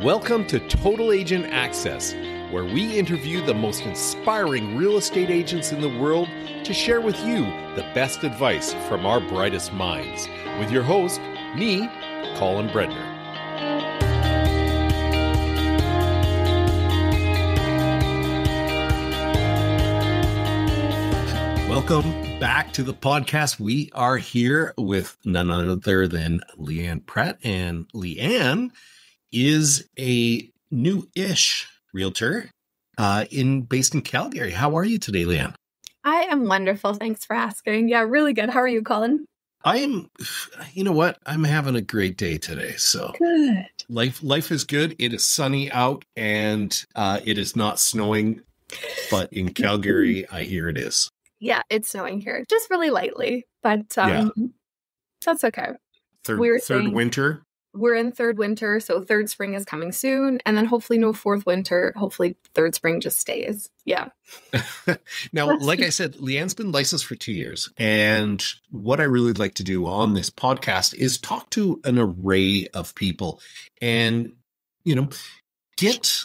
Welcome to Total Agent Access, where we interview the most inspiring real estate agents in the world to share with you the best advice from our brightest minds. With your host, me, Colin Bredner. Welcome back to the podcast. We are here with none other than Leanne Pratt, and Leanne is a new-ish realtor based in Calgary. How are you today, Leanne? I am wonderful. Thanks for asking. Yeah, really good. How are you, Colin? I am, you know what? I'm having a great day today. So good. Life is good. It is sunny out and it is not snowing, but in Calgary, I hear it is. Yeah, it's snowing here, just really lightly, but that's okay. Third winter. We're in third winter, so third spring is coming soon, and then hopefully no fourth winter. Hopefully third spring just stays. Yeah. Now, like I said, Leanne's been licensed for 2 years, and what I really like to do on this podcast is talk to an array of people and, get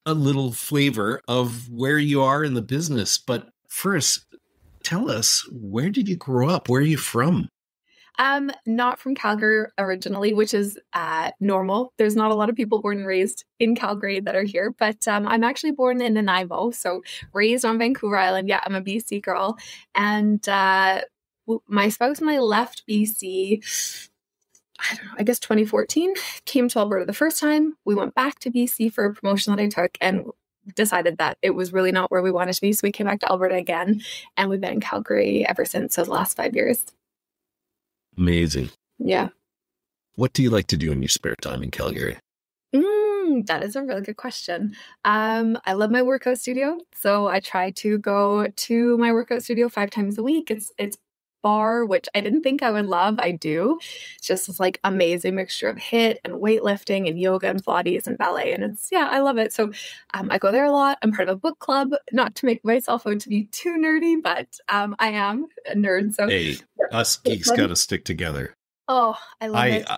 a little flavor of where you are in the business. But first, tell us, where did you grow up? Where are you from? Not from Calgary originally, which is normal. There's not a lot of people born and raised in Calgary that are here, but I'm actually born in Nanaimo, so raised on Vancouver Island. Yeah, I'm a BC girl. And my spouse and I left BC, I don't know, I guess 2014, came to Alberta the first time. We went back to BC for a promotion that I took and decided that it was really not where we wanted to be. So we came back to Alberta again, and we've been in Calgary ever since, so the last 5 years. Amazing. Yeah. What do you like to do in your spare time in Calgary? That is a really good question. I love my workout studio. So I try to go to my workout studio 5 times a week. It's bar, which I didn't think I would love. I do. It's just this like amazing mixture of HIIT and weightlifting and yoga and Pilates and ballet. And I love it. So I go there a lot. I'm part of a book club, not to make myself out to be too nerdy, but I am a nerd. So hey, us geeks got to stick together. Oh, I love it.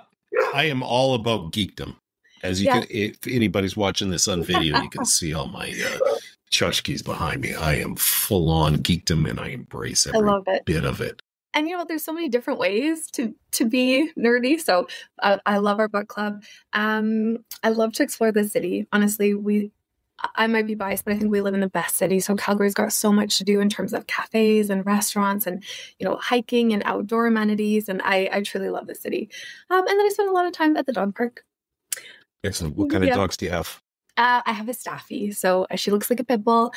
I am all about geekdom. As you can, if anybody's watching this on video, you can see all my tchotchkes behind me. I am full on geekdom, and I embrace every bit of it. And, there's so many different ways to be nerdy. So I love our book club. I love to explore the city. Honestly, I might be biased, but I think we live in the best city. So Calgary's got so much to do in terms of cafes and restaurants and, hiking and outdoor amenities. And I truly love the city. And then I spend a lot of time at the dog park. Excellent. What kind of dogs do you have? I have a Staffy, so she looks like a pit bull.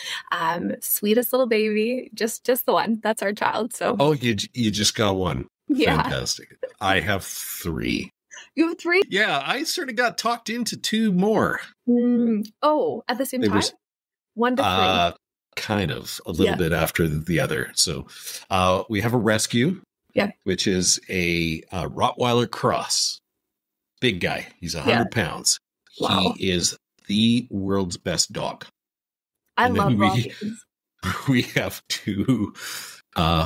Sweetest little baby, just the one. That's our child. So you just got one. Yeah, fantastic. I have 3. You have 3? Yeah, I sort of got talked into 2 more. At the same time, 1 to 3. Kind of a little bit after the other. So we have a rescue, which is a Rottweiler cross. Big guy. He's 100 pounds. Wow. He is the world's best dog. I love we have 2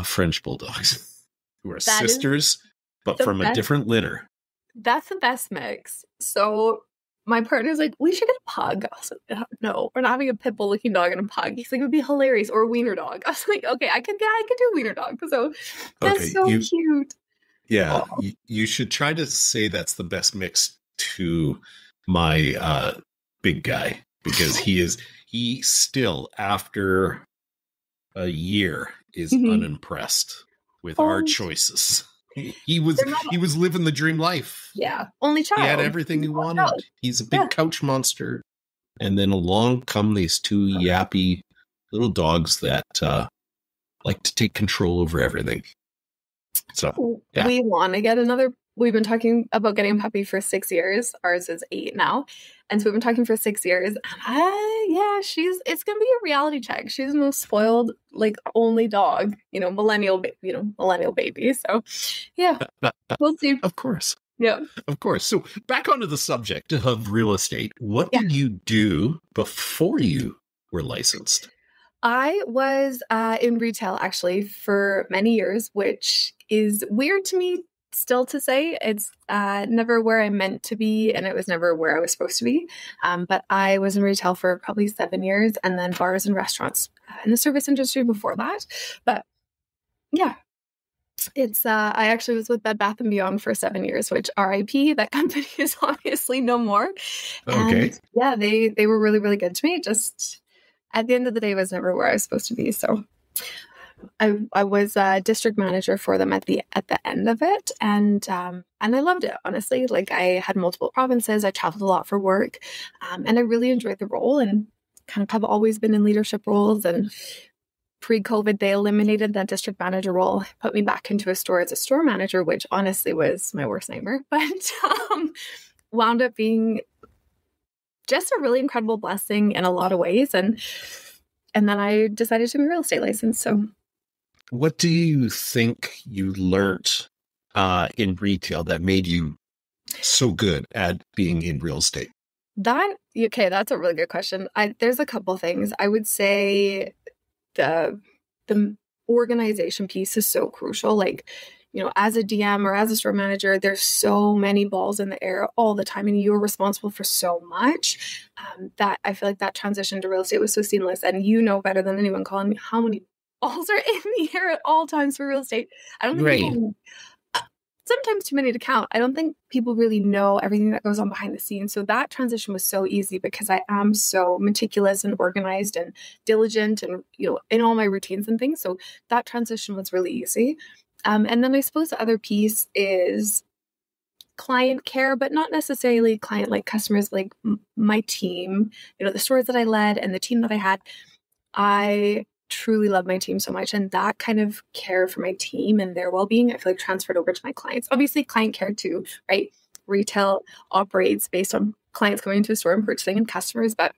French bulldogs who are sisters, but from a different litter. That's the best mix. So my partner's like, we should get a pug. I was like, no, we're not having a pit bull looking dog and a pug. He's like, it would be hilarious, or a wiener dog. I was like, okay, I could do a wiener dog. So that's cute. Yeah, you should try to say that's the best mix to my big guy, because he still, after a year, is unimpressed with our choices. He was living the dream life. Yeah, only child. He had everything he wanted. He's a big couch monster. And then along come these 2 yappy little dogs that like to take control over everything. So we want to get another. We've been talking about getting a puppy for 6 years. Ours is 8 now. And so we've been talking for 6 years. It's going to be a reality check. She's the most spoiled, only dog, millennial baby. So we'll see. Of course. Yeah. Of course. So back onto the subject of real estate. What did you do before you were licensed? I was in retail actually for many years, which is weird to me still to say it's never where I meant to be, and it was never where I was supposed to be. But I was in retail for probably 7 years, and then bars and restaurants in the service industry before that. But yeah, it's I actually was with Bed Bath and Beyond for 7 years, which RIP, that company is obviously no more. Okay. And yeah, they were really, really good to me. Just at the end of the day, it was never where I was supposed to be. So I was a district manager for them at the end of it, and I loved it, honestly. Like, I had multiple provinces, I traveled a lot for work, and I really enjoyed the role, and kind of have always been in leadership roles. And pre-COVID, they eliminated that district manager role, put me back into a store as a store manager, which honestly was my worst nightmare, but wound up being just a really incredible blessing in a lot of ways. And then I decided to be real estate licensed. So what do you think you learned in retail that made you so good at being in real estate? Okay, that's a really good question. There's a couple things. I would say the organization piece is so crucial. Like, as a DM or as a store manager, there's so many balls in the air all the time, and you're responsible for so much, that I feel like that transition to real estate was so seamless. And better than anyone, Colin, how many balls are in the air at all times for real estate. I don't think people, sometimes too many to count. I don't think people really know everything that goes on behind the scenes. So that transition was so easy because I am so meticulous and organized and diligent and, in all my routines and things. So that transition was really easy. And then I suppose the other piece is client care, but not necessarily client like customers, like my team, the stores that I led and the team that I had. I truly love my team so much, and that kind of care for my team and their well-being, I feel like transferred over to my clients. Obviously, client care too, right? Retail operates based on clients coming to a store and purchasing and customers, but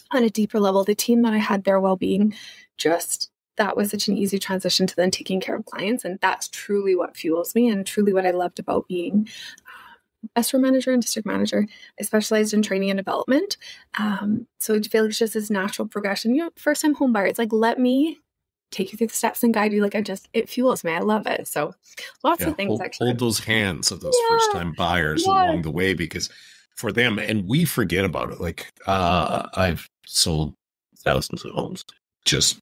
on a deeper level, the team that I had, their well-being, that was such an easy transition to then taking care of clients, and that's truly what fuels me and truly what I loved about being a store manager and district manager. I specialized in training and development. So I feel like it's just this natural progression. First time home buyer, it's like, let me take you through the steps and guide you. Like, it fuels me. I love it. So lots of things. Hold those hands of those first time buyers along the way, because for them, and we forget about it. Like, I've sold thousands of homes. Just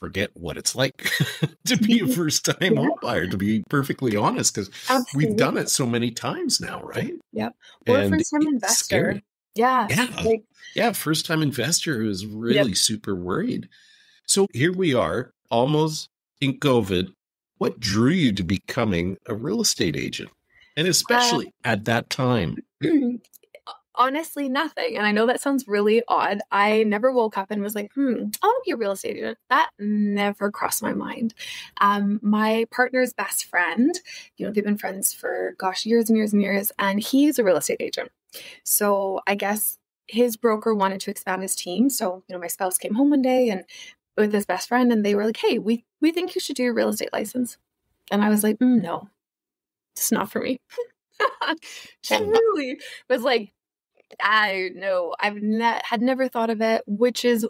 forget what it's like to be a first-time home buyer, to be perfectly honest, because we've done it so many times now, right? Yep. Or a first-time investor. Scary. Yeah. First-time investor who's really super worried. So here we are, almost in COVID. What drew you to becoming a real estate agent? And especially at that time? Honestly, nothing. And I know that sounds really odd. I never woke up and was like, I want to be a real estate agent. That never crossed my mind. My partner's best friend, they've been friends for, years and years and years, and he's a real estate agent. So I guess his broker wanted to expand his team. So, my spouse came home one day and with his best friend, and they were like, hey, we think you should do a real estate license. And I was like, no, it's not for me. Truly was like, I know, had never thought of it, which is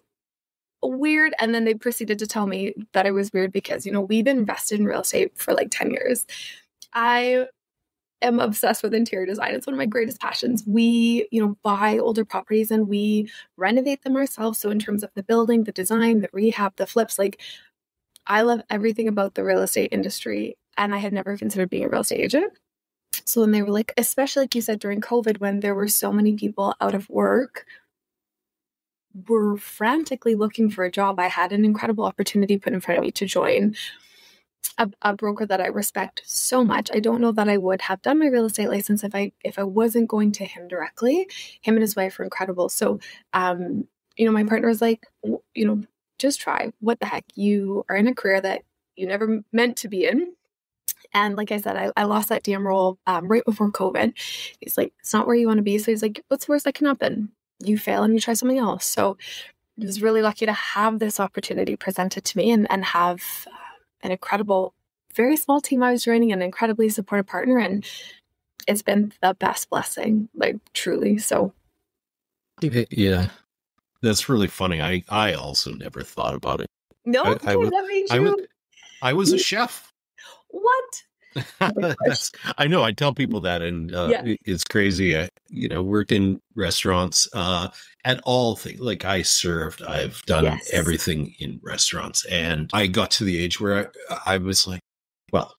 weird. And then they proceeded to tell me that it was weird because, we've invested in real estate for like 10 years. I am obsessed with interior design. It's one of my greatest passions. We, buy older properties and we renovate them ourselves. So in terms of the building, the design, the rehab, the flips, like, I love everything about the real estate industry. And I had never considered being a real estate agent. So when they were like, especially like you said, during COVID, when there were so many people out of work, were frantically looking for a job, I had an incredible opportunity put in front of me to join a broker that I respect so much. I don't know that I would have done my real estate license if I wasn't going to him directly. Him and his wife are incredible. So, my partner was like, just try. What the heck? You are in a career that you never meant to be in. And like I said, I lost that DM role right before COVID. He's like, it's not where you want to be. So he's like, what's the worst that can happen? You fail and you try something else. So I was really lucky to have this opportunity presented to me and have an incredible, very small team I was joining, an incredibly supportive partner. And it's been the best blessing, like truly. So. Yeah, that's really funny. I also never thought about it. No, that made you. I was a chef. What? I know. I tell people that, and Yeah. it's crazy. I, worked in restaurants at all things. Like I served, I've done Yes. everything in restaurants, and I got to the age where I was like, well,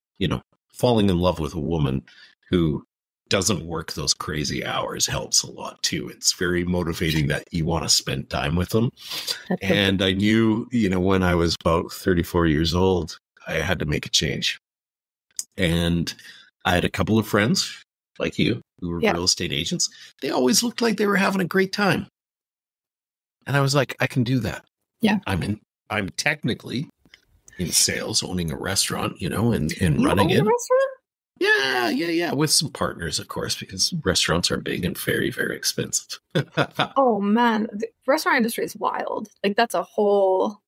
falling in love with a woman who doesn't work those crazy hours helps a lot too. It's very motivating that you want to spend time with them. And I knew, when I was about 34 years old, I had to make a change. And I had a couple of friends like you who were real estate agents. They always looked like they were having a great time. And I was like, I can do that. Yeah. I'm technically in sales, owning a restaurant, and You running own it. a restaurant? Yeah. With some partners, of course, because restaurants are big and very, very expensive. Oh man, the restaurant industry is wild. Like that's a whole,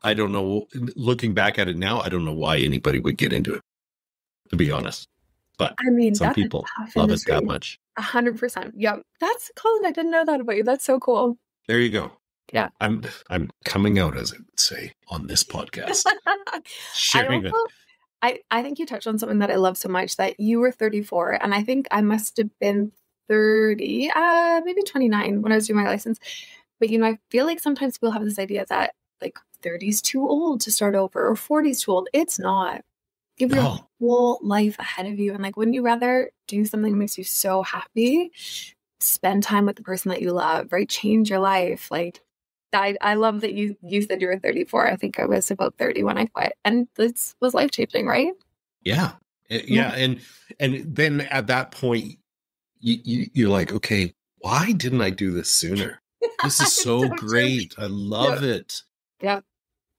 I don't know. Looking back at it now, I don't know why anybody would get into it, to be honest. But I mean, some that's people a tough love industry. it that much. 100%. Yep. That's Colin. I didn't know that about you. That's so cool. There you go. Yeah. I'm coming out, as I would say, on this podcast. Sharing it. I think you touched on something that I love so much, that you were 34 and I think I must have been 30, maybe 29 when I was doing my license. But I feel like sometimes people have this idea that like 30 is too old to start over or 40 is too old. It's not. You have your whole life ahead of you. And like, wouldn't you rather do something that makes you so happy? Spend time with the person that you love, right? Change your life. Like, I love that you said you were 34. I think I was about 30 when I quit. And this was life-changing, right? Yeah. And then at that point, you're like, okay, why didn't I do this sooner? This is so great. True. I love it. Yeah.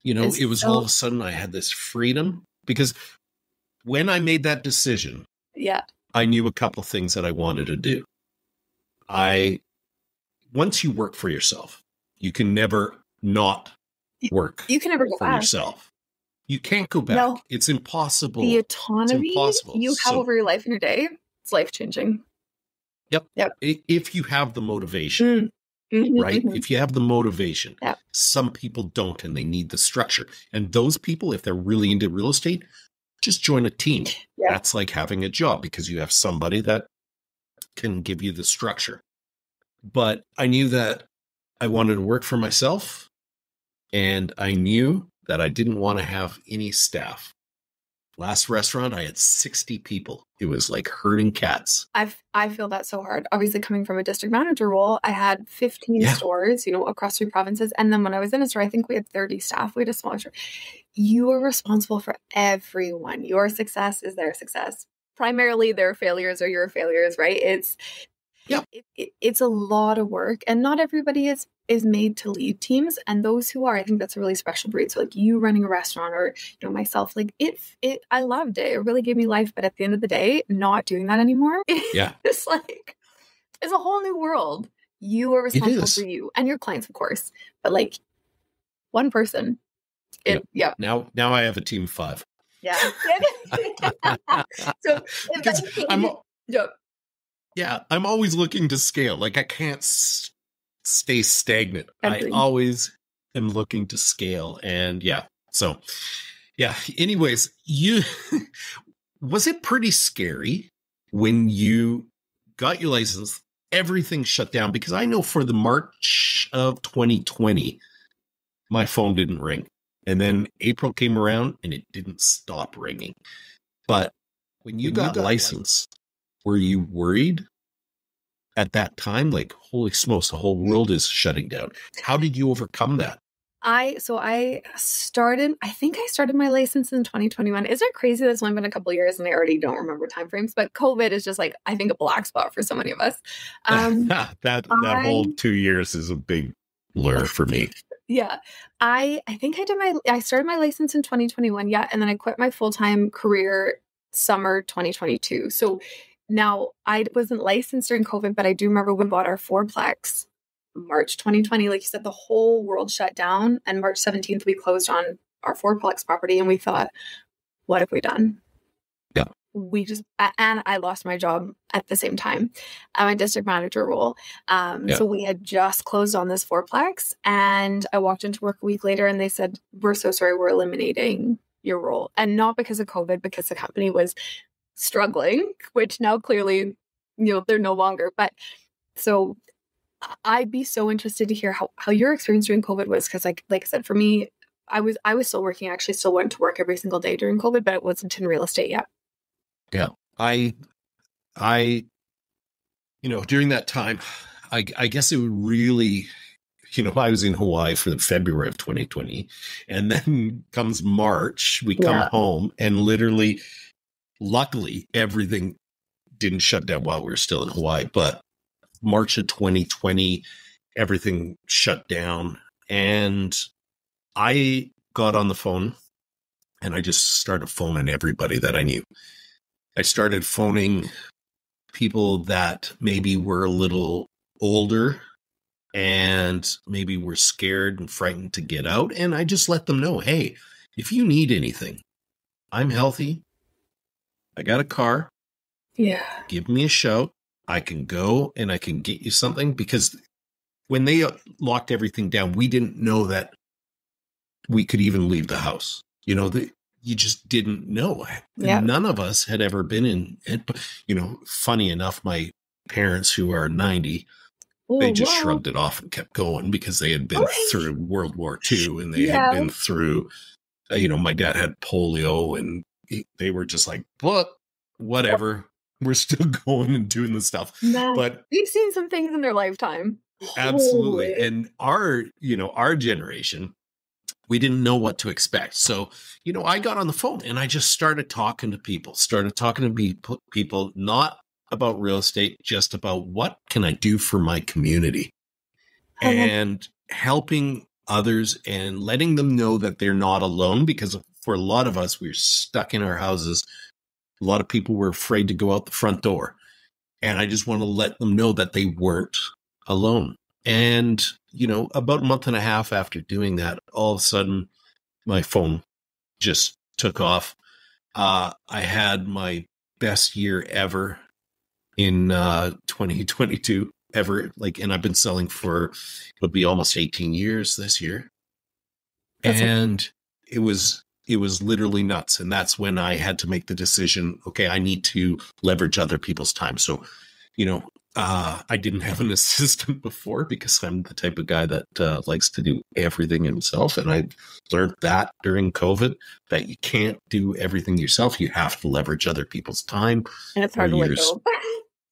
It was all of a sudden I had this freedom, because when I made that decision, I knew a couple things that I wanted to do. Once you work for yourself, you can never not work. You can never go for back. yourself. You can't go back. No. It's impossible. The autonomy you have over your life and your day, it's life-changing. Yep. If you have the motivation, right? Mm-hmm. If you have the motivation, some people don't, and they need the structure. And those people, if they're really into real estate, just join a team. That's like having a job, because you have somebody that can give you the structure. But I knew that I wanted to work for myself, and I knew that I didn't want to have any staff. Last restaurant, I had 60 people. It was like herding cats. I feel that so hard. Obviously, coming from a district manager role, I had 15 stores, across 3 provinces. And then when I was in a store, I think we had 30 staff. We had a smaller store. You are responsible for everyone. Your success is their success. Primarily, their failures are your failures, right? It's a lot of work, and not everybody is made to lead teams. And those who are, I think that's a really special breed. So like you running a restaurant, or myself, like I loved it. It really gave me life. But at the end of the day, not doing that anymore, it's like it's a whole new world. You are responsible for you and your clients, of course, but like one person. Now I have a team of 5. Yeah. So I'm always looking to scale. Like I can't stay stagnant. I always am looking to scale. And anyways, was it pretty scary when you got your license, everything shut down? Because I know for the March of 2020, my phone didn't ring. And then April came around and it didn't stop ringing. But when you got licensed, were you worried at that time? Like, holy smokes, the whole world is shutting down. How did you overcome that? I started my license in 2021. Isn't it crazy that it's only been a couple of years and I already don't remember timeframes? But COVID is just like, I think, a black spot for so many of us. That whole 2 years is a big blur for me. Yeah. I think I started my license in 2021. Yeah. And then I quit my full-time career summer 2022. So now I wasn't licensed during COVID, but I do remember we bought our fourplex March 2020. Like you said, the whole world shut down, and March 17th, we closed on our fourplex property, and we thought, what have we done? Yeah. And I lost my job at the same time, my district manager role. So we had just closed on this fourplex, and I walked into work a week later and they said, we're so sorry, we're eliminating your role, and not because of COVID, because the company was struggling, which now clearly, they're no longer. But so I'd be so interested to hear how your experience during COVID was, because like I said, for me, I was still working. I actually still went to work every single day during COVID, but it wasn't in real estate yet. Yeah. I during that time, I guess it would really, I was in Hawaii for February of 2020, and then comes March, we come home, and literally, luckily, everything didn't shut down while we were still in Hawaii, but March of 2020, everything shut down, and I got on the phone and I just started phoning everybody that I knew. I started phoning people that maybe were a little older and maybe were scared and frightened to get out. And I just let them know, hey, if you need anything, I'm healthy. I got a car. Yeah. Give me a shout. I can go and I can get you something, because when they locked everything down, we didn't know that we could even leave the house. You just didn't know. Yeah. None of us had ever been in it. Funny enough, my parents, who are 90, they just shrugged it off and kept going, because they had been through World War II, and they had been through, my dad had polio, and they were just like, whatever, we're still going and doing the stuff. But they've seen some things in their lifetime. Absolutely. Holy. And our generation, we didn't know what to expect. So, I got on the phone and I just started talking to people, not about real estate, just about what can I do for my community, and helping others and letting them know that they're not alone, because for a lot of us, we're stuck in our houses. A lot of people were afraid to go out the front door. And I just want to let them know that they weren't alone. And, about a month and a half after doing that, all of a sudden, my phone just took off. I had my best year ever in 2022, ever. And I've been selling for, it'll be almost 18 years this year. And it was literally nuts. And that's when I had to make the decision, okay, I need to leverage other people's time. So, I didn't have an assistant before, because I'm the type of guy that likes to do everything himself. And I learned that during COVID, that you can't do everything yourself. You have to leverage other people's time. And it's hard to let go.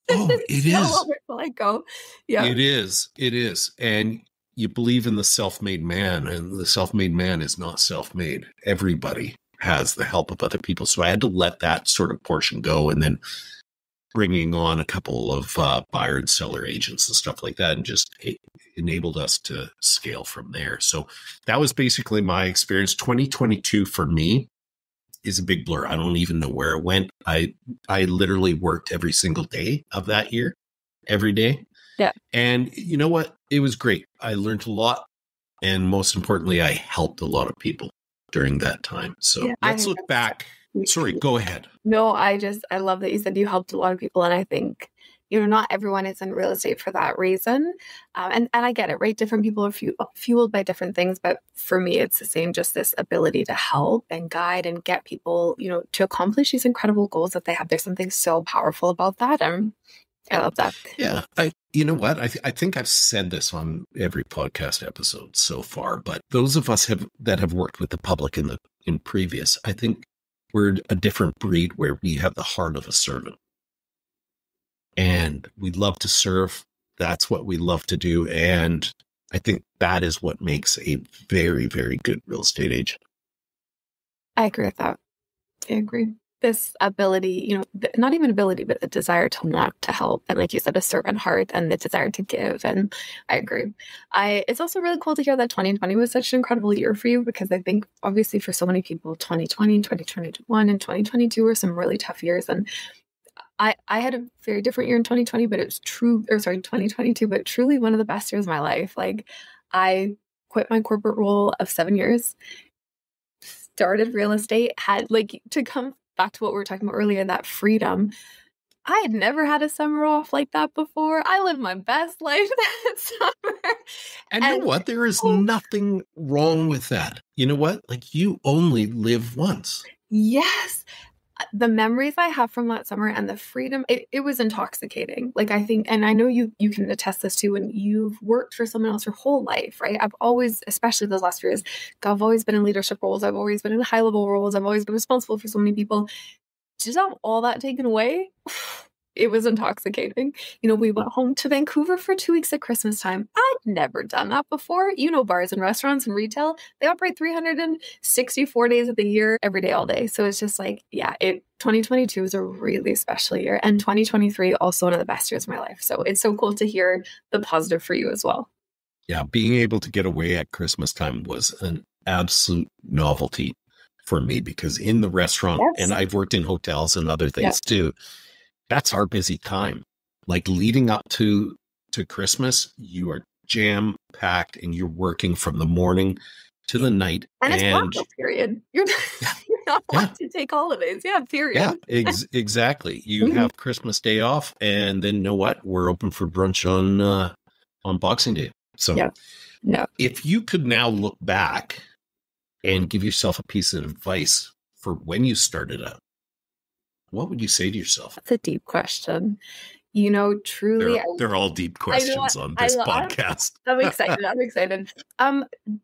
It is. Hard to let go. Yeah. It is. And you believe in the self-made man, and the self-made man is not self-made. Everybody has the help of other people. So I had to let that sort of portion go, and then bringing on a couple of buyer and seller agents and stuff like that, and just enabled us to scale from there. So that was basically my experience. 2022 for me is a big blur. I don't even know where it went. I literally worked every single day of that year, every day. Yeah. And you know what? It was great. I learned a lot. And most importantly, I helped a lot of people during that time. So let's look back. Sorry, go ahead. No, I love that you said you helped a lot of people. And I think, not everyone is in real estate for that reason. And I get it, right? Different people are fueled by different things. But for me, it's the same, just this ability to help and guide and get people, to accomplish these incredible goals that they have. There's something so powerful about that. I love that. Yeah. You know what? I think I've said this on every podcast episode so far, but those of us that have worked with the public in previous, I think we're a different breed, where we have the heart of a servant, and we love to serve. That's what we love to do. And I think that is what makes a very, very good real estate agent. I agree with that. I agree. This ability, not even ability, but the desire to want to help. And like you said, a servant heart and the desire to give. And I agree. It's also really cool to hear that 2020 was such an incredible year for you, because I think obviously for so many people, 2020, 2021, and 2022 were some really tough years. And I had a very different year in 2020, but it was 2022, but truly one of the best years of my life. Like, I quit my corporate role of 7 years, started real estate, had to come back to what we were talking about earlier, that freedom. I had never had a summer off like that before. I lived my best life that summer. And you know And what? There is oh, nothing wrong with that. You know what? Like, you only live once. yes, the memories I have from that summer and the freedom, it was intoxicating. Like, I think, and I know you can attest this too, when you've worked for someone else your whole life, right? I've always, especially those last few years, I've always been in leadership roles. I've always been in high level roles. I've always been responsible for so many people. Just have all that taken away. It was intoxicating. We went home to Vancouver for 2 weeks at Christmas time. I'd never done that before. Bars and restaurants and retail, they operate 364 days of the year, every day, all day. So it's just like, 2022 was a really special year. And 2023, also one of the best years of my life. So it's so cool to hear the positive for you as well. Yeah, being able to get away at Christmas time was an absolute novelty for me, because in the restaurant, Yes. and I've worked in hotels and other things too, that's our busy time. Like, leading up to Christmas, you are jam packed and you're working from the morning to the night. And it's not period. You're not allowed to take holidays. Yeah, period. Yeah, exactly. You have Christmas Day off, and then you know what? We're open for brunch on Boxing Day. So if you could now look back and give yourself a piece of advice for when you started out, what would you say to yourself? That's a deep question. Truly, they're all deep questions on this podcast. I'm excited.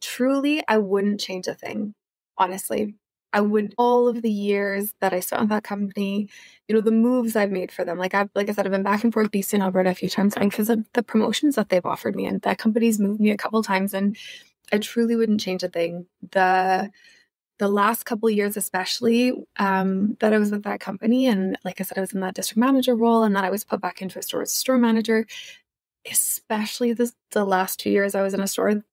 Truly, I wouldn't change a thing. Honestly, I would. All of the years that I spent with that company, the moves I've made for them. Like I said, I've been back and forth BC and Alberta a few times because of the promotions that they've offered me, and that company's moved me a couple times, and I truly wouldn't change a thing. The last couple of years, especially, that I was with that company, and like I said, I was in that district manager role, and then I was put back into a store as a store manager. Especially the last 2 years I was in a store,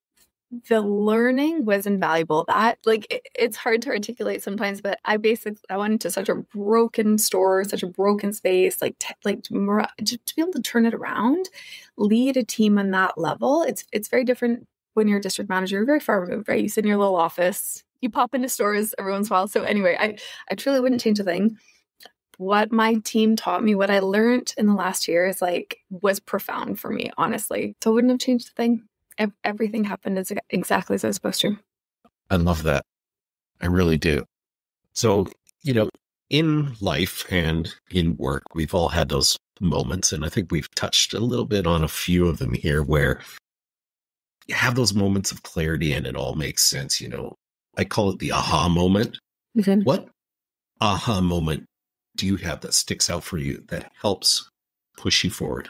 the learning was invaluable. That, like, it's hard to articulate sometimes, but I went into such a broken store, such a broken space, to be able to turn it around, lead a team on that level. It's very different when you're a district manager. You're very far removed, right? You sit in your little office. You pop into stores every once in a while. So anyway, I truly wouldn't change a thing. What my team taught me, what I learned in the last year was profound for me, honestly. So I wouldn't have changed a thing. Everything happened exactly as I was supposed to. I love that. I really do. So, in life and in work, we've all had those moments. And I think we've touched a little bit on a few of them here, where you have those moments of clarity and it all makes sense. I call it the aha moment. Mm-hmm. What aha moment do you have that sticks out for you, that helps push you forward?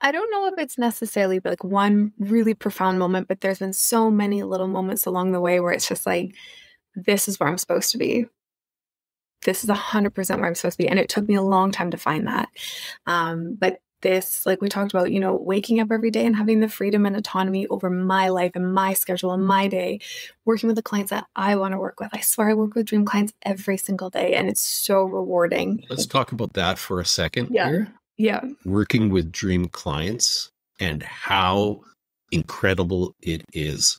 I don't know if it's necessarily like one really profound moment, but there's been so many little moments along the way where it's just like, this is where I'm supposed to be. This is 100% where I'm supposed to be. And it took me a long time to find that. But this, like we talked about, waking up every day and having the freedom and autonomy over my life and my schedule and my day, working with the clients that I want to work with. I swear I work with dream clients every single day, and it's so rewarding. Let's talk about that for a second here. Yeah. Working with dream clients and how incredible it is.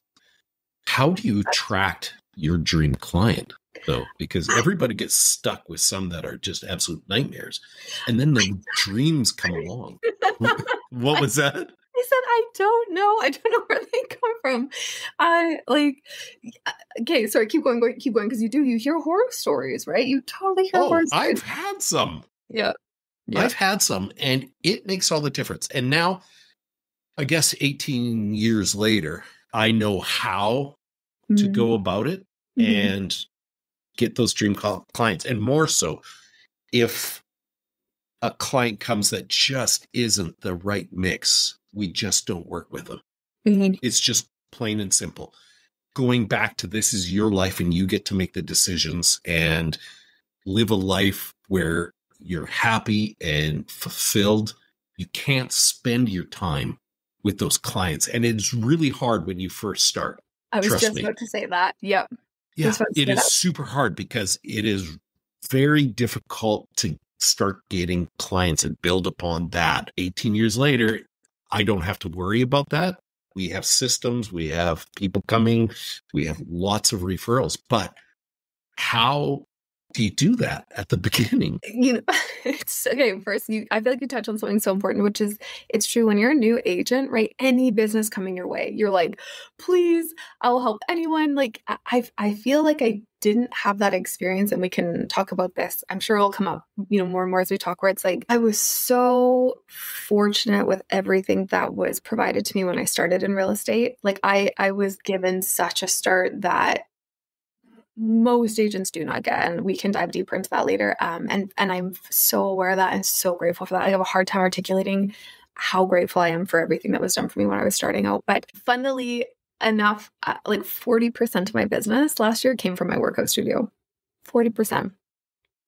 How do you attract your dream client, though? Because everybody gets stuck with some that are just absolute nightmares. And then the dreams come along. What was that? I said, I don't know. I don't know where they come from. Okay, sorry, keep going, because you hear horror stories, right? You totally hear horror stories. I've had some. Yeah. I've had some, and it makes all the difference. And now, I guess 18 years later, I know how to go about it and get those dream clients. And more so, if a client comes that just isn't the right mix, we just don't work with them. It's just plain and simple. Going back to, this is your life and you get to make the decisions and live a life where you're happy and fulfilled. You can't spend your time with those clients. And it's really hard when you first start. I was just about to say that. Yep. Yeah, it is super hard, because it is very difficult to start getting clients and build upon that. 18 years later, I don't have to worry about that. We have systems, we have people coming, we have lots of referrals. But how do you do that at the beginning? It's okay. First, I feel like you touched on something so important, which is it's true when you're a new agent, right? Any business coming your way, you're like, please, I'll help anyone. Like I feel like I didn't have that experience, and we can talk about this. I'm sure it'll come up, more and more as we talk, where it's like I was so fortunate with everything that was provided to me when I started in real estate. Like I was given such a start that most agents do not get, and we can dive deeper into that later. And I'm so aware of that and so grateful for that. I have a hard time articulating how grateful I am for everything that was done for me when I was starting out. But funnily enough, like 40% of my business last year came from my workout studio. 40%.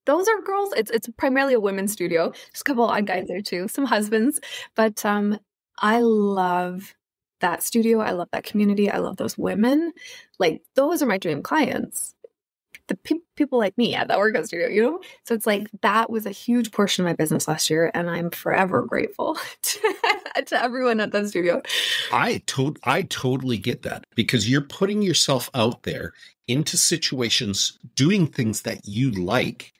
Those are girls. It's primarily a women's studio. There's a couple odd guys there too, some husbands. But I love that studio. I love that community. I love those women. Like those are my dream clients. The people like me at that workout studio, So it's like that was a huge portion of my business last year, and I'm forever grateful to everyone at that studio. I totally get that, because you're putting yourself out there into situations, doing things that you like,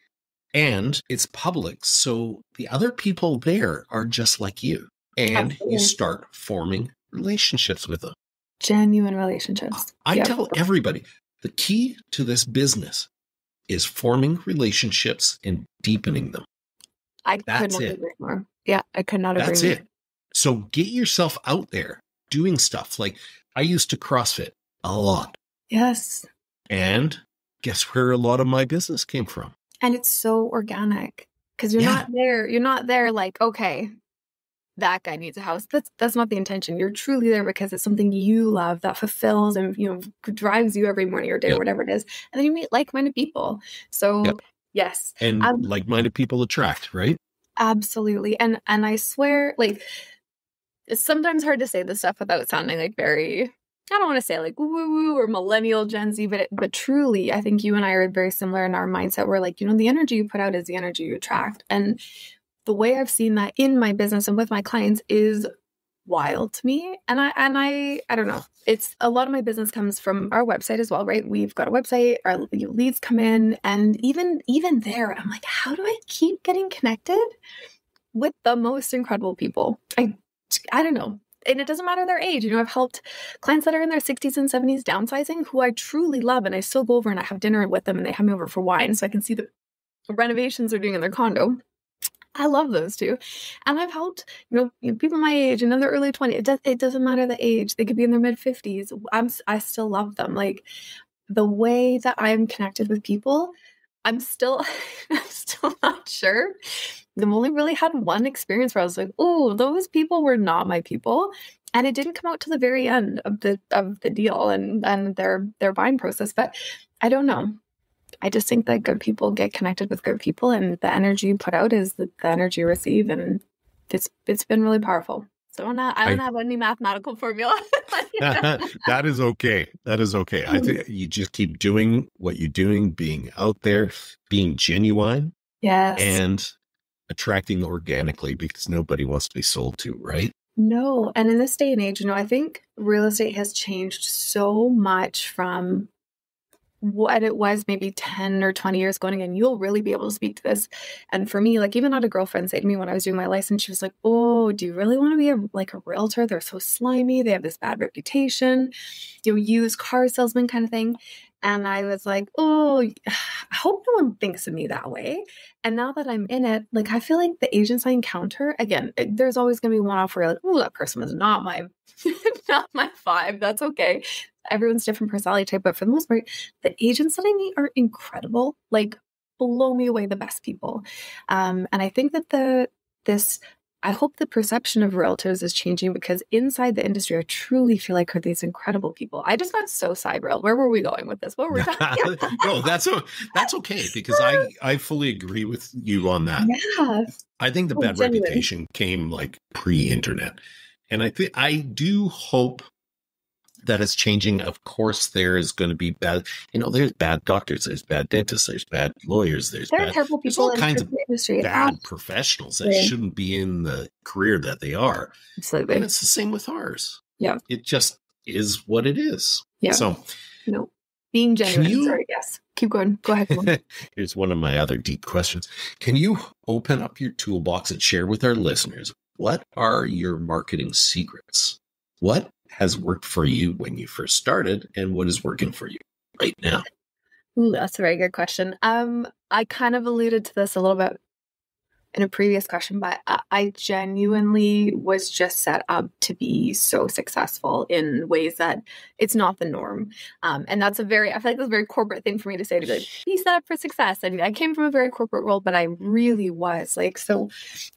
and it's public. So the other people there are just like you, and Absolutely. You start forming relationships with them. Genuine relationships. I tell everybody, the key to this business is forming relationships and deepening them. I could not agree more. Yeah, I could not agree more. That's it. So get yourself out there doing stuff. Like I used to CrossFit a lot. Yes. And guess where a lot of my business came from? And it's so organic because you're not there. You're not there like, okay, that guy needs a house. That's not the intention. You're truly there because it's something you love that fulfills and drives you every morning or day or whatever it is. And then you meet like-minded people. So yes. And like-minded people attract, right? Absolutely. And I swear, like, it's sometimes hard to say this stuff without sounding like very, I don't want to say like woo-woo or millennial Gen Z, but truly, I think you and I are very similar in our mindset. We're like, the energy you put out is the energy you attract. And the way I've seen that in my business and with my clients is wild to me. And I don't know. It's a lot of my business comes from our website as well, right? We've got a website, our leads come in, and even there, I'm like, how do I keep getting connected with the most incredible people? I don't know. And it doesn't matter their age. I've helped clients that are in their 60s and 70s downsizing who I truly love. And I still go over and I have dinner with them and they have me over for wine so I can see the renovations they're doing in their condo. I love those too. And I've helped, people my age and in their early 20s. It doesn't matter the age. They could be in their mid 50s. I still love them. Like the way that I'm connected with people, I'm still not sure. I've only really had one experience where I was like, oh, those people were not my people. And it didn't come out to the very end of the deal and their buying process. But I don't know. I just think that good people get connected with good people, and the energy you put out is the energy you receive, and it's been really powerful. So I don't have any mathematical formula. That is okay. That is okay. I think you just keep doing what you're doing, being out there, being genuine, and attracting organically, because nobody wants to be sold to, right? No, and in this day and age, I think real estate has changed so much from what it was maybe 10 or 20 years ago. And again, you'll really be able to speak to this. And for me, like even had a girlfriend say to me when I was doing my license, she was like, oh, do you really want to be a realtor? They're so slimy. They have this bad reputation, used car salesman kind of thing. And I was like, oh, I hope no one thinks of me that way. And now that I'm in it, like, I feel like the agents I encounter, again, there's always going to be one off where you're like, oh, that person was not my vibe. That's okay. Everyone's different personality type, but for the most part, the agents that I meet are incredible, like blow me away, the best people. And I think that I hope the perception of realtors is changing, because inside the industry, I truly feel like are these incredible people. I just got so sidetracked. Where were we going with this? What were we talking about? No, that's okay, because I fully agree with you on that. Yeah. I think the bad reputation came like pre-internet. And I do hope that is changing. Of course, there is going to be bad, there's bad doctors, there's bad dentists, there's bad lawyers, there's terrible people, all kinds of industry. bad professionals that shouldn't be in the career that they are. Absolutely. And it's the same with ours. Yeah. It just is what it is. Yeah. So, no. Being genuine. Sorry. Yes. Keep going. Go ahead. Here's one of my other deep questions. Can you open up your toolbox and share with our listeners, what are your marketing secrets? What has worked for you when you first started, and what is working for you right now? Ooh, that's a very good question. I kind of alluded to this a little bit in a previous question, but I genuinely was just set up to be so successful in ways that it's not the norm. And that's I feel like that's a very corporate thing for me to say, to be like, be set up for success. And I came from a very corporate world, but I really was like, so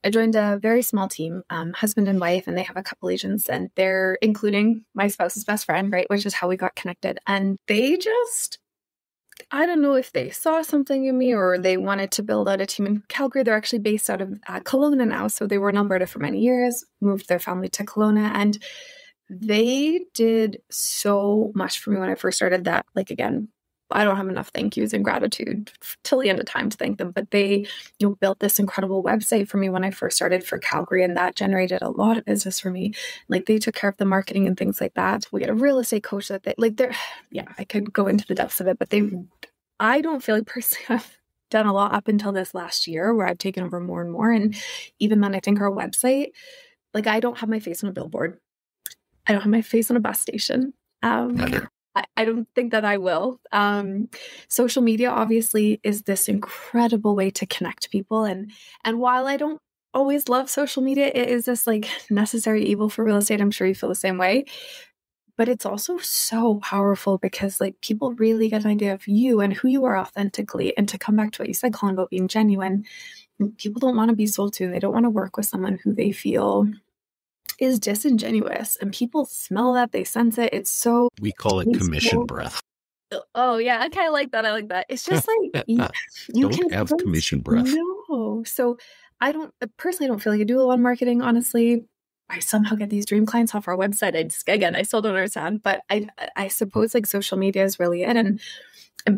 I joined a very small team, husband and wife, and they have a couple agents, and they're including my spouse's best friend, right? Which is how we got connected. And they just, I don't know if they saw something in me or they wanted to build out a team in Calgary. They're actually based out of Kelowna now. So they were in Alberta for many years, moved their family to Kelowna, and they did so much for me when I first started that. Like, again, I don't have enough thank yous and gratitude till the end of time to thank them, but they, built this incredible website for me when I first started for Calgary, and that generated a lot of business for me. Like, they took care of the marketing and things like that. We had a real estate coach that I could go into the depths of it, but I don't feel like personally I've done a lot up until this last year where I've taken over more and more. And even then, I think our website, like, I don't have my face on a billboard. I don't have my face on a bus station. I don't think that I will. Social media obviously is this incredible way to connect people. And while I don't always love social media, it is this like necessary evil for real estate. I'm sure you feel the same way. But it's also so powerful because like people really get an idea of you and who you are authentically. And to come back to what you said, Colin, about being genuine, people don't want to be sold to. They don't want to work with someone who they feel is disingenuous, and people smell that, they sense it. It's so, we call it commission breath. Oh yeah, okay, I like that. It's just like you don't have commission breath. No, so I don't feel like I do a lot of marketing. Honestly, I somehow get these dream clients off our website. I still don't understand, but I suppose like social media is really it, and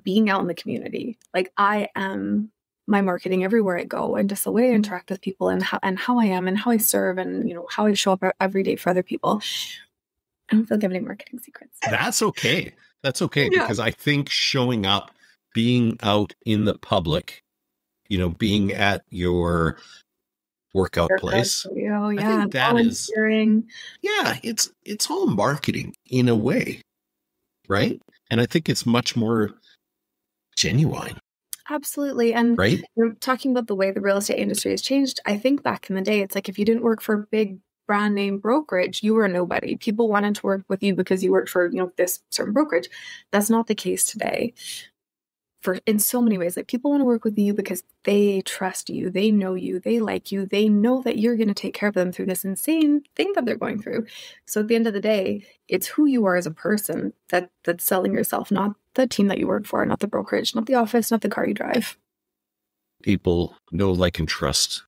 being out in the community. Like, I am my marketing everywhere I go, and just the way I interact with people, and how I am, and how I serve, and how I show up every day for other people. I don't feel like I have any marketing secrets. That's okay. Because I think showing up, being out in the public, being at your workout place. Oh yeah, I think that is, it's all marketing in a way, right? And I think it's much more genuine. Absolutely. And right? Talking about the way the real estate industry has changed, I think back in the day, it's like if you didn't work for a big brand name brokerage, you were a nobody. People wanted to work with you because you worked for, this certain brokerage. That's not the case today. In so many ways, like people want to work with you because they trust you, they know you, they like you, they know that you're going to take care of them through this insane thing that they're going through. So at the end of the day, it's who you are as a person that's selling yourself, not the team that you work for, not the brokerage, not the office, not the car you drive. People know, like, and trust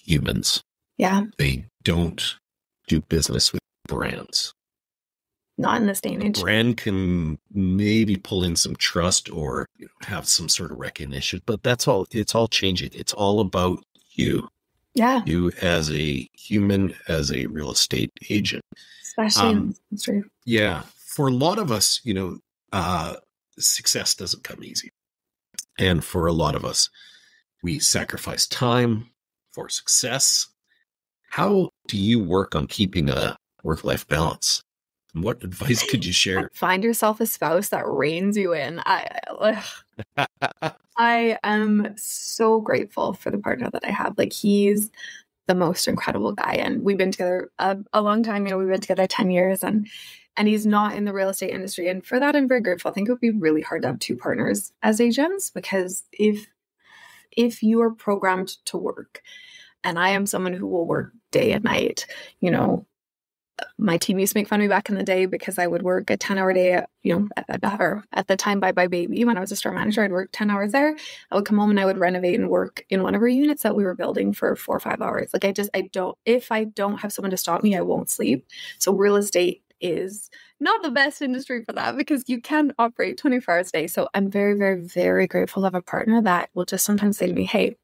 humans. Yeah. They don't do business with brands. Not in this day and age. Brand can maybe pull in some trust or have some sort of recognition, but that's all. It's all changing. It's all about you. Yeah. You as a human, as a real estate agent. Especially in this industry. Yeah. For a lot of us, success doesn't come easy. And for a lot of us, we sacrifice time for success. How do you work on keeping a work-life balance? And what advice could you share? Find yourself a spouse that reins you in. I am so grateful for the partner that I have. Like, he's the most incredible guy. And we've been together a long time. We've been together 10 years and he's not in the real estate industry. And for that, I'm very grateful. I think it would be really hard to have two partners as agents, because if you are programmed to work, and I am someone who will work day and night, my team used to make fun of me back in the day because I would work a 10-hour day, at the time by Baby, when I was a store manager, I'd work 10 hours there. I would come home and I would renovate and work in one of our units that we were building for 4 or 5 hours. Like, if I don't have someone to stop me, I won't sleep. So real estate is not the best industry for that, because you can operate 24 hours a day. So I'm very, very, very grateful to have a partner that will just sometimes say to me, hey,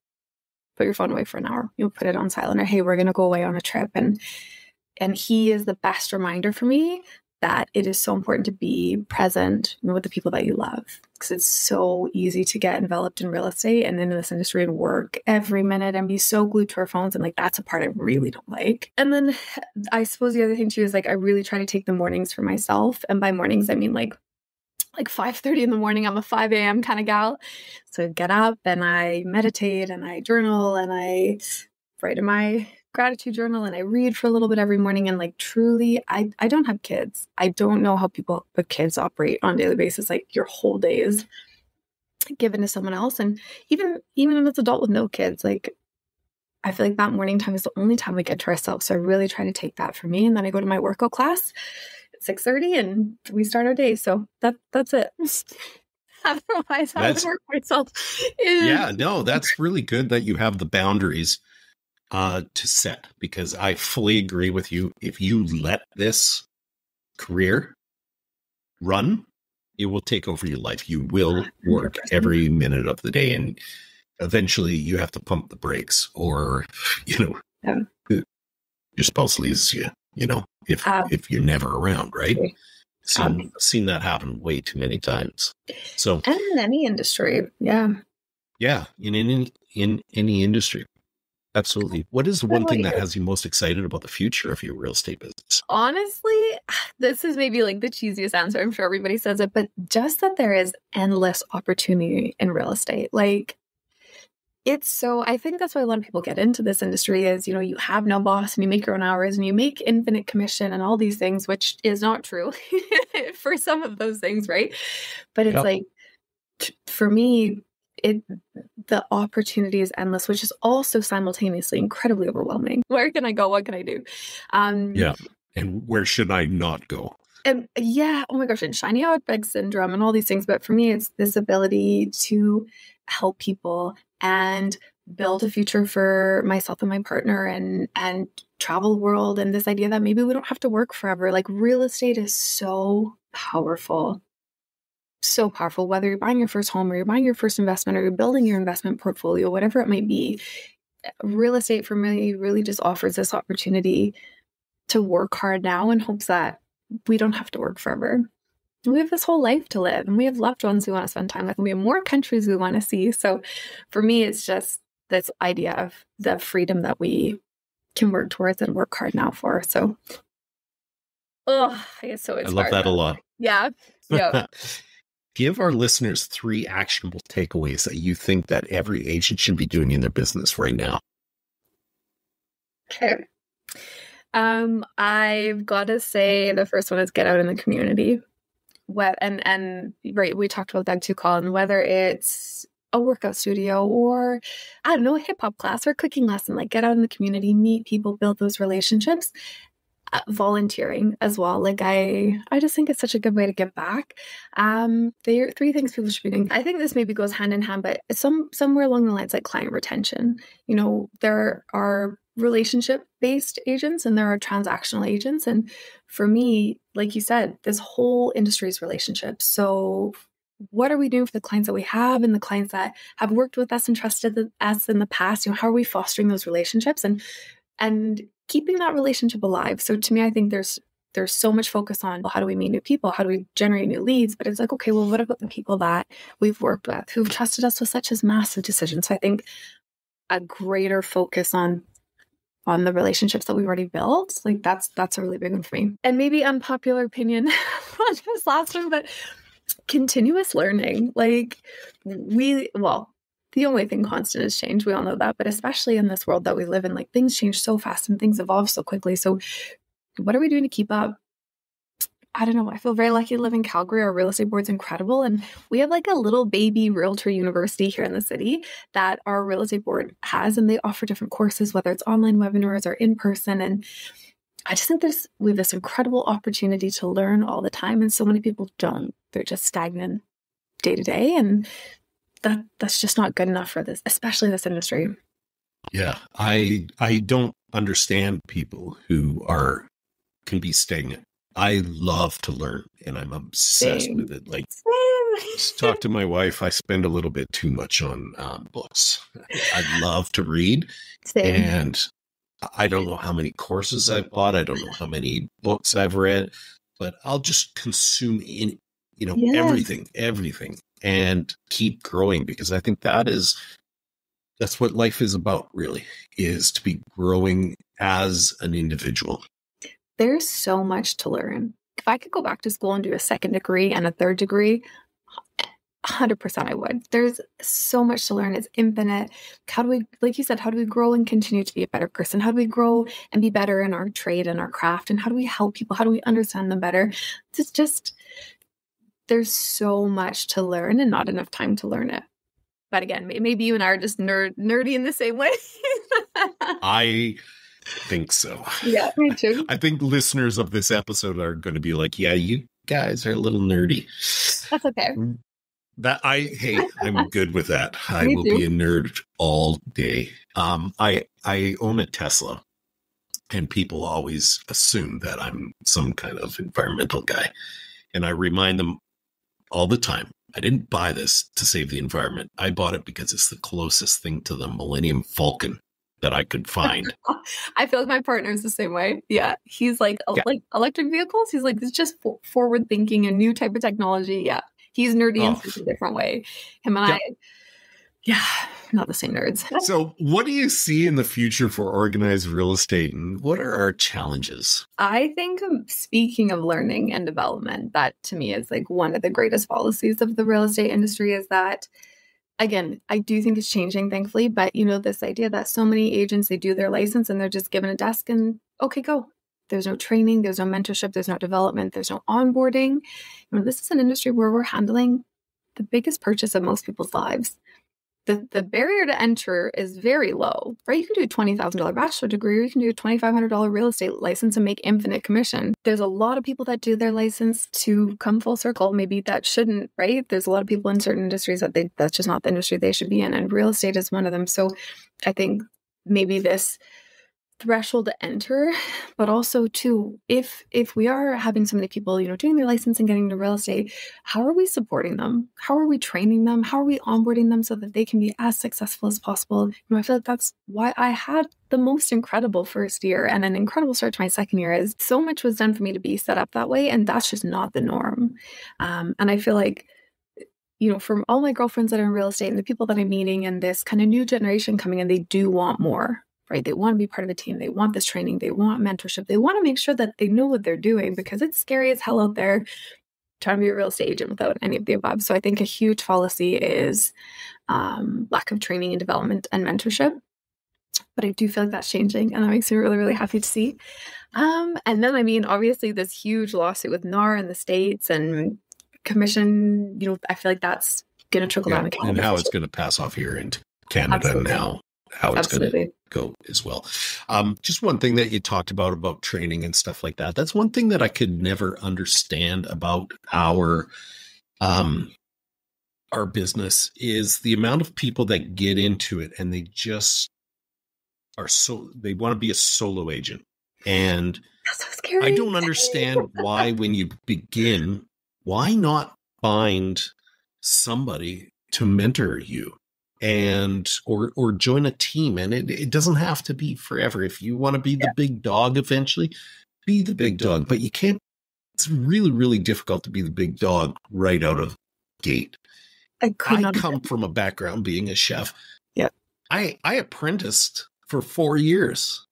put your phone away for an hour. Put it on silent, or hey, we're going to go away on a trip. And he is the best reminder for me that it is so important to be present with the people that you love, because it's so easy to get enveloped in real estate and in this industry and work every minute and be so glued to our phones. And like, that's a part I really don't like. And then I suppose the other thing too is like, I really try to take the mornings for myself. And by mornings, I mean like 5:30 in the morning. I'm a 5 a.m. kind of gal. So I get up and I meditate and I journal and I write in my gratitude journal and I read for a little bit every morning. And like, truly, I don't have kids. I don't know how people with kids operate on a daily basis. Like, your whole day is given to someone else. And even as an adult with no kids, like, I feel like that morning time is the only time we get to ourselves. So I really try to take that for me. And then I go to my workout class at 6:30 and we start our day. So that's it. Otherwise, I would work myself. Yeah, no, that's really good that you have the boundaries to set, because I fully agree with you. If you let this career run, it will take over your life. You will work every minute of the day, and eventually you have to pump the brakes, or, your spouse leaves you, if you're never around, right? Seen that happen way too many times. So, and in any industry, in any industry. Absolutely. What is the one thing that has you most excited about the future of your real estate business? Honestly, this is maybe like the cheesiest answer. I'm sure everybody says it, but just that there is endless opportunity in real estate. Like, I think that's why a lot of people get into this industry is, you have no boss and you make your own hours and you make infinite commission and all these things, which is not true for some of those things, right? But it's like, for me, the opportunity is endless, which is also simultaneously incredibly overwhelming. Where can I go? What can I do? And where should I not go? And oh my gosh, and shiny object syndrome and all these things. But for me, it's this ability to help people and build a future for myself and my partner and travel the world. And this idea that maybe we don't have to work forever. Like, real estate is so powerful. So powerful, whether you're buying your first home or you're buying your first investment or you're building your investment portfolio, whatever it might be. Real estate for me really just offers this opportunity to work hard now in hopes that we don't have to work forever. We have this whole life to live, and we have loved ones we want to spend time with, and we have more countries we want to see. So for me, it's just this idea of the freedom that we can work towards and work hard now for. So, I get so inspired. I love that a lot. Yeah. Give our listeners 3 actionable takeaways that you think that every agent should be doing in their business right now. Okay. I've got to say the first one is get out in the community. Right, we talked about that too, Colin, whether it's a workout studio or, I don't know, a hip hop class or a cooking lesson, like, get out in the community, meet people, build those relationships. Volunteering as well. Like, I just think it's such a good way to give back. There are 3 things people should be doing. I think this maybe goes hand in hand, but somewhere along the lines, like client retention. There are relationship-based agents and there are transactional agents. And for me, like you said, this whole industry is relationships. So what are we doing for the clients that we have and the clients that have worked with us and trusted us in the past? How are we fostering those relationships and keeping that relationship alive? So to me, I think there's so much focus on, well, how do we meet new people? How do we generate new leads? But it's like, okay, well, what about the people that we've worked with who've trusted us with such as massive decisions? So I think a greater focus on the relationships that we've already built, like that's a really big one for me. And maybe unpopular opinion on this last one, but continuous learning. Like, the only thing constant is change. We all know that. But especially in this world that we live in, like, things change so fast and things evolve so quickly. So what are we doing to keep up? I don't know. I feel very lucky to live in Calgary. Our real estate board's incredible. And we have like a little baby realtor university here in the city that our real estate board has. And they offer different courses, whether it's online webinars or in person. And I just think we have this incredible opportunity to learn all the time. And so many people don't. They're just stagnant day to day. And that's just not good enough for this, especially this industry. Yeah. I don't understand people who can be stagnant. I love to learn and I'm obsessed with it. Like, just talk to my wife. I spend a little bit too much on books. I love to read. And I don't know how many courses I've bought. I don't know how many books I've read. but I'll just consume in, Yes. everything and keep growing, because I think that's what life is about, really, is to be growing as an individual. There's so much to learn. If I could go back to school and do a second degree and a third degree, 100% I would. There's so much to learn. It's infinite. How do we, like you said, how do we grow and continue to be a better person? How do we grow and be better in our trade and our craft? And how do we help people? How do we understand them better? It's just, there's so much to learn and not enough time to learn it. But again, maybe you and I are just nerdy in the same way. I think so. Yeah, me too. I think listeners of this episode are going to be like, yeah, you guys are a little nerdy. That's okay. I'm good with that. I Me will too. be a nerd all day. I own a Tesla, and people always assume that I'm some kind of environmental guy. And I remind them all the time, I didn't buy this to save the environment. I bought it because it's the closest thing to the Millennium Falcon that I could find. I feel like my partner is the same way. Yeah. He's like electric vehicles. He's like, it's just forward thinking, a new type of technology. Yeah. He's nerdy in such a different way. Him and I, not the same nerds. So what do you see in the future for organized real estate, and what are our challenges? I think, speaking of learning and development, that to me is like one of the greatest policies of the real estate industry, is that, again, I do think it's changing, thankfully, but this idea that so many agents, they do their license and they're just given a desk and okay, go. There's no training, there's no mentorship, there's no development, there's no onboarding. This is an industry where we're handling the biggest purchase of most people's lives. The barrier to enter is very low, right? You can do a $20,000 bachelor degree, or you can do a $2,500 real estate license and make infinite commission. There's a lot of people that do their license to come full circle. Maybe that shouldn't, right? There's a lot of people in certain industries that's just not the industry they should be in, and real estate is one of them. So I think maybe this threshold to enter, but also too, if we are having so many people, doing their license and getting into real estate, how are we supporting them? How are we training them? How are we onboarding them so that they can be as successful as possible? I feel like that's why I had the most incredible first year and an incredible start to my second year, is so much was done for me to be set up that way. And that's just not the norm. And I feel like, from all my girlfriends that are in real estate and the people that I'm meeting and this kind of new generation coming in, they do want more. Right? They want to be part of a team. They want this training. They want mentorship. They want to make sure that they know what they're doing, because it's scary as hell out there trying to be a real estate agent without any of the above. So I think a huge fallacy is lack of training and development and mentorship. But I do feel like that's changing, and that makes me really, really happy to see. And then, obviously this huge lawsuit with NAR in the States and commission, I feel like that's going to trickle down to Canada. And how it's going to pass off here in Canada. Absolutely. Now. How it's going to go as well. Just one thing that you talked about training and stuff like that. That's one thing that I could never understand about our business, is the amount of people that get into it and they just they want to be a solo agent. And that's so scary. I don't understand why, when you begin, why not find somebody to mentor you? Or join a team, and it doesn't have to be forever. If you want to be the big dog eventually, be the big dog, but you can't. It's really, really difficult to be the big dog right out of the gate. I come from a background being a chef. Yeah. I apprenticed for 4 years.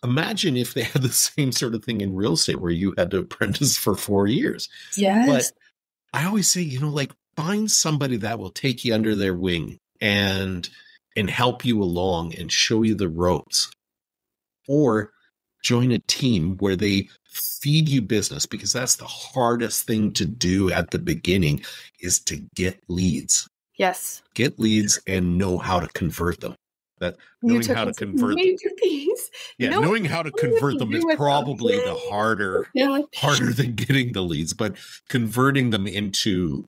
Imagine if they had the same sort of thing in real estate where you had to apprentice for 4 years. Yes. But I always say, find somebody that will take you under their wing and help you along and show you the ropes, or join a team where they feed you business, because that's the hardest thing to do at the beginning, is to get leads. Yes. Get leads and know how to convert them. Knowing how to convert them is probably the harder than getting the leads, but converting them into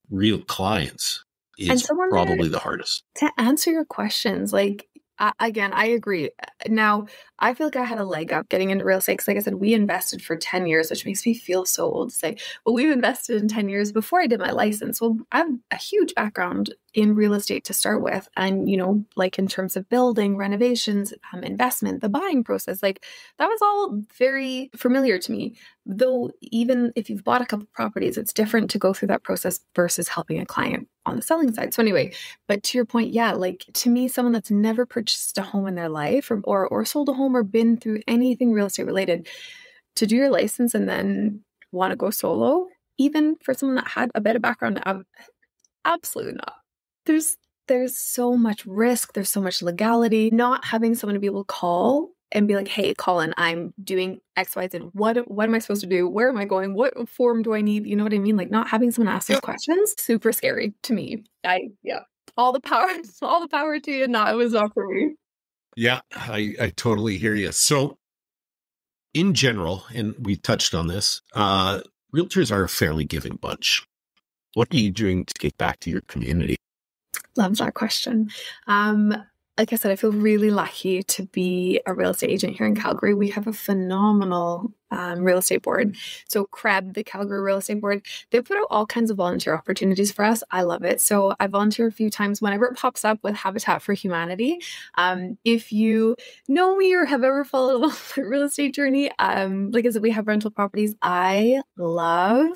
real clients is probably the hardest. To answer your questions, again, I agree. Now, I feel like I had a leg up getting into real estate because, like I said, we invested for 10 years, which makes me feel so old to say, but we've invested in 10 years before I did my license. Well, I have a huge background in real estate to start with. And, like in terms of building, renovations, investment, the buying process, like that was all very familiar to me. Though even if you've bought a couple properties, it's different to go through that process versus helping a client on the selling side. So anyway, but to your point, yeah, like to me, someone that's never purchased a home in their life or sold a home or been through anything real estate related, to do your license and then want to go solo, even for someone that had a bit of background, absolutely not. There's so much risk. There's so much legality. Not having someone to be able to call and be like, hey, Colin, I'm doing X, Y, Z. What am I supposed to do? Where am I going? What form do I need? You know what I mean? Like not having someone ask those questions, super scary to me. All the power to you. It was not for me. Yeah, I totally hear you. So in general, and we touched on this, realtors are a fairly giving bunch. What are you doing to get back to your community? Love that question. Like I said, I feel really lucky to be a real estate agent here in Calgary. We have a phenomenal real estate board. So CREB, the Calgary Real Estate Board, they put out all kinds of volunteer opportunities for us. I love it. So I volunteer a few times whenever it pops up with Habitat for Humanity. If you know me or have ever followed along the real estate journey, like I said, we have rental properties. I love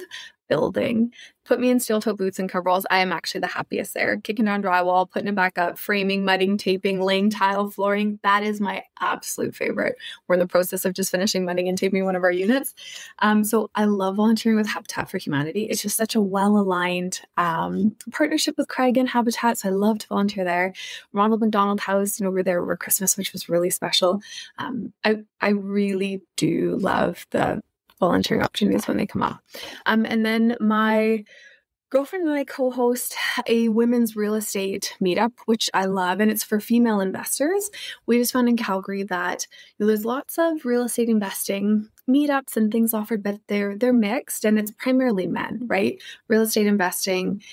building. Put me in steel toe boots and coveralls. I am actually the happiest there. Kicking down drywall, putting it back up, framing, mudding, taping, laying tile, flooring. That is my absolute favorite. We're in the process of just finishing mudding and taping one of our units. So I love volunteering with Habitat for Humanity. It's just such a well-aligned partnership with Craig and Habitat. So I love to volunteer there. Ronald McDonald House, we were there over Christmas, which was really special. I really do love the volunteering opportunities when they come up. And then my girlfriend and I co-host a women's real estate meetup, which I love, and it's for female investors. We just found in Calgary that there's lots of real estate investing meetups and things offered, but they're mixed and it's primarily men, right? Real estate investing,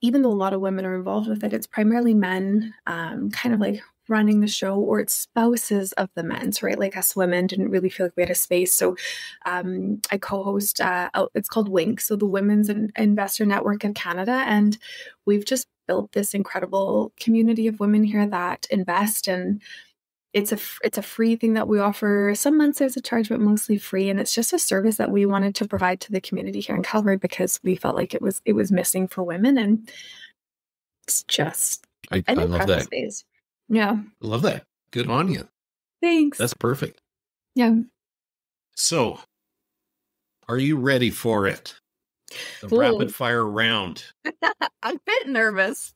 even though a lot of women are involved with it, it's primarily men, kind of like running the show, or it's spouses of the men's, right? Like us women didn't really feel like we had a space. So I co-host, it's called WINK, so the Women's Investor Network of Canada. And we've just built this incredible community of women here that invest, and it's a free thing that we offer. Some months there's a charge, but mostly free. And it's just a service that we wanted to provide to the community here in Calgary because we felt like it was missing for women. And it's just I love that space. Yeah. I love that. Good on you. Thanks. That's perfect. Yeah. So, are you ready for it? The rapid fire round. I'm a bit nervous.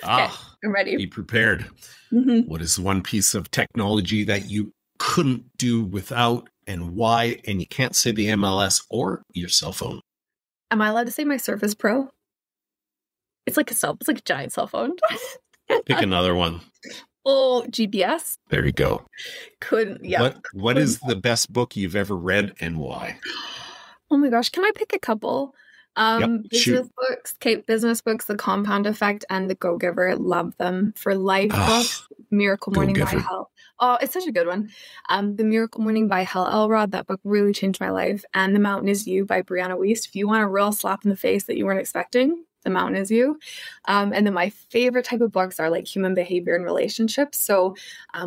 Okay, I'm ready. Be prepared. Mm-hmm. What is one piece of technology that you couldn't do without, and why? And you can't say the MLS or your cell phone. Am I allowed to say my Surface Pro? It's like a giant cell phone. Pick another one. Oh, GPS. There you go. Yeah. What is the best book you've ever read and why? Oh my gosh, can I pick a couple? Business books, The Compound Effect and The Go-Giver. Love them. For life books, Miracle Morning by Hal. Oh, it's such a good one. The Miracle Morning by Hal Elrod. That book really changed my life. And The Mountain Is You by Brianna Wiest. If you want a real slap in the face that you weren't expecting, The Mountain Is You. And then my favorite type of books are like human behavior and relationships. So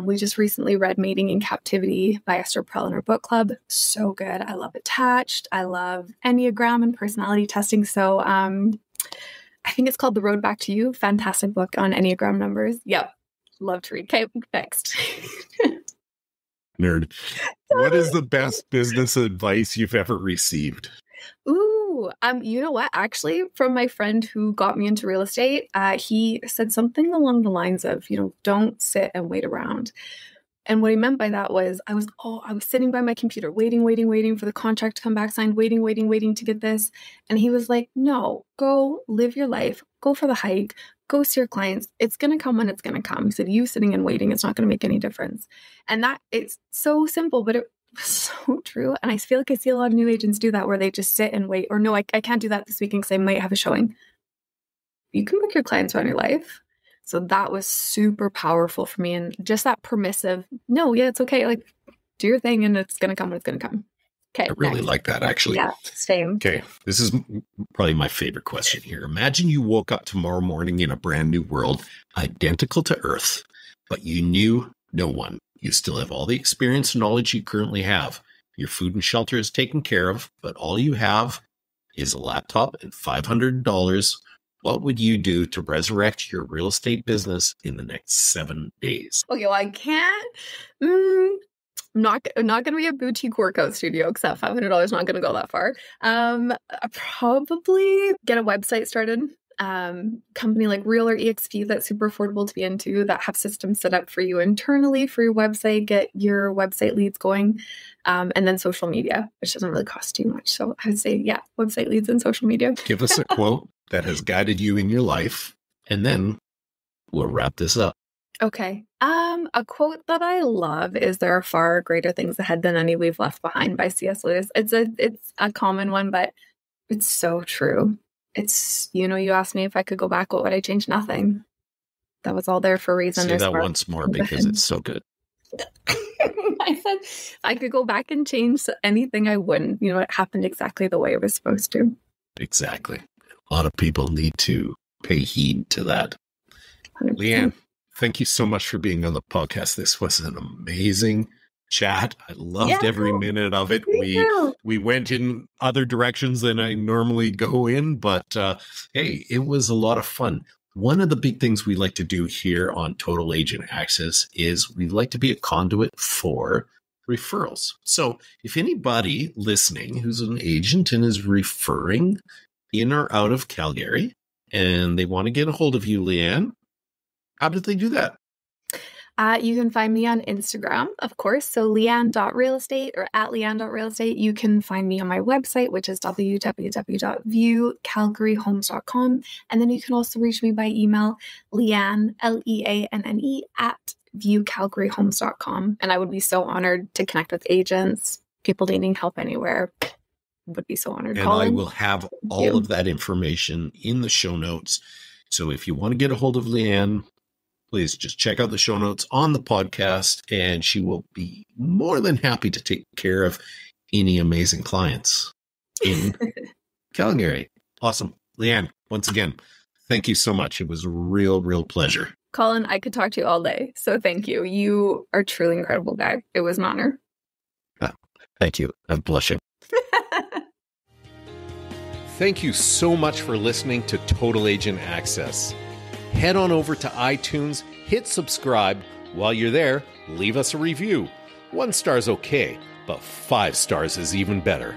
we just recently read Mating in Captivity by Esther Perel in our book club. So good. I love Attached. I love Enneagram and personality testing. So I think it's called The Road Back to You. Fantastic book on Enneagram numbers. Yep. Love to read. Okay, next. Nerd. What is the best business advice you've ever received? Ooh, you know what? Actually, from my friend who got me into real estate, he said something along the lines of, don't sit and wait around. And what he meant by that was I was sitting by my computer, waiting for the contract to come back signed, waiting to get this. And he was like, no, go live your life, go for the hike, go see your clients. It's going to come when it's going to come. He said, you sitting and waiting, it's not going to make any difference. And that it's so simple, but it was so true. And I feel like I see a lot of new agents do that where they just sit and wait, or no, I can't do that this weekend because I might have a showing. You can book your clients around your life. So that was super powerful for me. And just that permissive, no, yeah, it's okay. Like, do your thing and it's going to come when it's going to come. Okay. I really like that, actually. Yeah, same. Okay. This is probably my favorite question here. Imagine you woke up tomorrow morning in a brand new world, identical to Earth, but you knew no one. You still have all the experience and knowledge you currently have. Your food and shelter is taken care of, but all you have is a laptop and $500. What would you do to resurrect your real estate business in the next 7 days? Okay, well, I can't. Not going to be a boutique workout studio, because that $500 not going to go that far. Probably get a website started. Company like Realtor EXP that's super affordable to be into, that have systems set up for you internally for your website, get your website leads going, and then social media, which doesn't really cost too much. So I would say, yeah, website leads and social media. Give us a quote that has guided you in your life, and then we'll wrap this up. Okay. A quote that I love is "There are far greater things ahead than any we've left behind" by C.S. Lewis. It's a common one, but it's so true. It's, you asked me if I could go back, what would I change? Nothing. That was all there for a reason. Say that once more, because it's so good. I said if I could go back and change anything, I wouldn't. It happened exactly the way it was supposed to. Exactly. A lot of people need to pay heed to that. 100%. Leanne, thank you so much for being on the podcast. This was an amazing chat. I loved every minute of it. We went in other directions than I normally go in, but hey, it was a lot of fun. One of the big things we like to do here on Total Agent Access is we like to be a conduit for referrals. So if anybody listening who's an agent and is referring in or out of Calgary and they want to get a hold of you, Leanne, how did they do that? You can find me on Instagram, of course. So Leanne.realestate or at Leanne.realestate. You can find me on my website, which is www.viewcalgaryhomes.com. And then you can also reach me by email, Leanne, Leanne, at viewcalgaryhomes.com. And I would be so honored to connect with agents, people needing help anywhere. Would be so honored. And I will have all of that information in the show notes. So if you want to get a hold of Leanne, please just check out the show notes on the podcast, and she will be more than happy to take care of any amazing clients in Calgary. Awesome. Leanne, once again, thank you so much. It was a real pleasure. Colin, I could talk to you all day. So thank you. You are a truly incredible guy. It was an honor. Thank you. I'm blushing. Thank you so much for listening to Total Agent Access. Head on over to iTunes, hit subscribe. While you're there, leave us a review. 1 star is okay, but 5 stars is even better.